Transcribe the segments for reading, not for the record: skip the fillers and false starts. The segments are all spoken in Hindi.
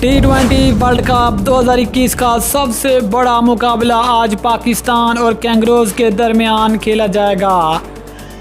T20 वर्ल्ड कप 2021 का सबसे बड़ा मुकाबला आज पाकिस्तान और कैंगरोज के दरमियान खेला जाएगा।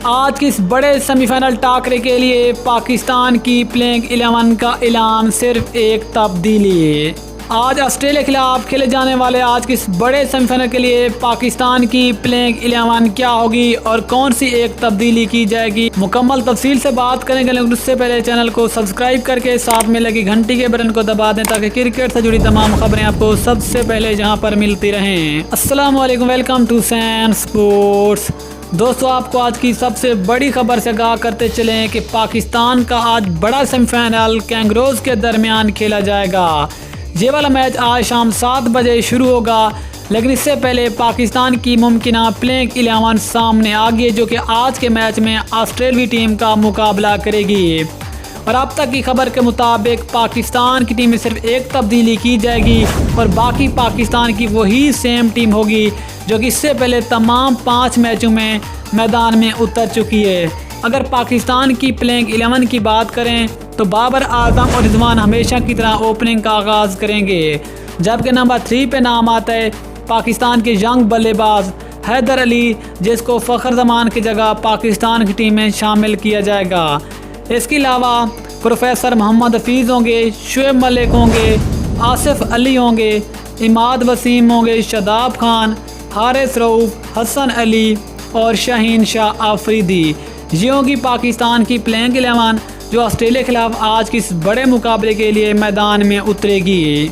आज के इस बड़े सेमीफाइनल टाकरे के लिए पाकिस्तान की प्लेइंग 11 का ऐलान, सिर्फ एक तब्दीली। आज ऑस्ट्रेलिया के खिलाफ खेले जाने वाले आज के इस बड़े सेमीफाइनल के लिए पाकिस्तान की प्लेइंग 11 क्या होगी और कौन सी एक तब्दीली की जाएगी, मुकम्मल तफसील से बात करेंगे। लेकिन उससे पहले चैनल को सब्सक्राइब करके साथ में लगी घंटी के बटन को दबा दें ताकि क्रिकेट से जुड़ी तमाम खबरें आपको सबसे पहले जहां पर मिलती रहें। अस्सलाम वालेकुम, वेलकम टू सैन स्पोर्ट्स। दोस्तों, आपको आज की सबसे बड़ी खबर से आगाह करते चलें कि पाकिस्तान का आज बड़ा सेमीफाइनल कैंगरोज के दरमियान खेला जाएगा। ये वाला मैच आज शाम 7 बजे शुरू होगा, लेकिन इससे पहले पाकिस्तान की मुमकिना प्लेइंग 11 सामने आ गई, जो कि आज के मैच में ऑस्ट्रेलियाई टीम का मुकाबला करेगी। और अब तक की खबर के मुताबिक पाकिस्तान की टीम में सिर्फ एक तब्दीली की जाएगी और बाकी पाकिस्तान की वही सेम टीम होगी जो कि इससे पहले तमाम 5 मैचों में मैदान में उतर चुकी है। अगर पाकिस्तान की प्लेइंग 11 की बात करें तो बाबर आजम और रिजवान हमेशा की तरह ओपनिंग का आगाज़ करेंगे, जबकि नंबर 3 पे नाम आता है पाकिस्तान के यंग बल्लेबाज हैदर अली, जिसको फ़खर जमान की जगह पाकिस्तान की टीम में शामिल किया जाएगा। इसके अलावा प्रोफेसर मोहम्मद हफीज़ होंगे, शुएब मलिक होंगे, आसिफ अली होंगे, इमाद वसीम होंगे, शादाब खान, हारिस रऊफ, हसन अली और शाहीन शाह आफरीदी। ये होगी पाकिस्तान की प्लेइंग 11 जो ऑस्ट्रेलिया के खिलाफ आज के इस बड़े मुकाबले के लिए मैदान में उतरेगी।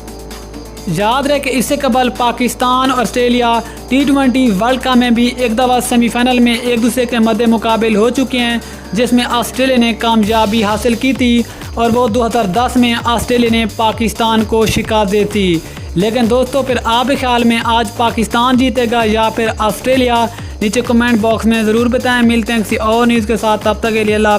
याद रहे कि इससे कबल पाकिस्तान और ऑस्ट्रेलिया T20 वर्ल्ड कप में भी एक दफ़ा सेमीफाइनल में एक दूसरे के मद्दे मुकाबले हो चुके हैं, जिसमें ऑस्ट्रेलिया ने कामयाबी हासिल की थी और वो 2010 में ऑस्ट्रेलिया ने पाकिस्तान को शिकस्त दी थी। लेकिन दोस्तों, फिर आपके ख्याल में आज पाकिस्तान जीतेगा या फिर ऑस्ट्रेलिया? नीचे कमेंट बॉक्स में ज़रूर बताएं। मिलते हैं किसी और न्यूज़ के साथ, तब तक के लिए अल्लाह।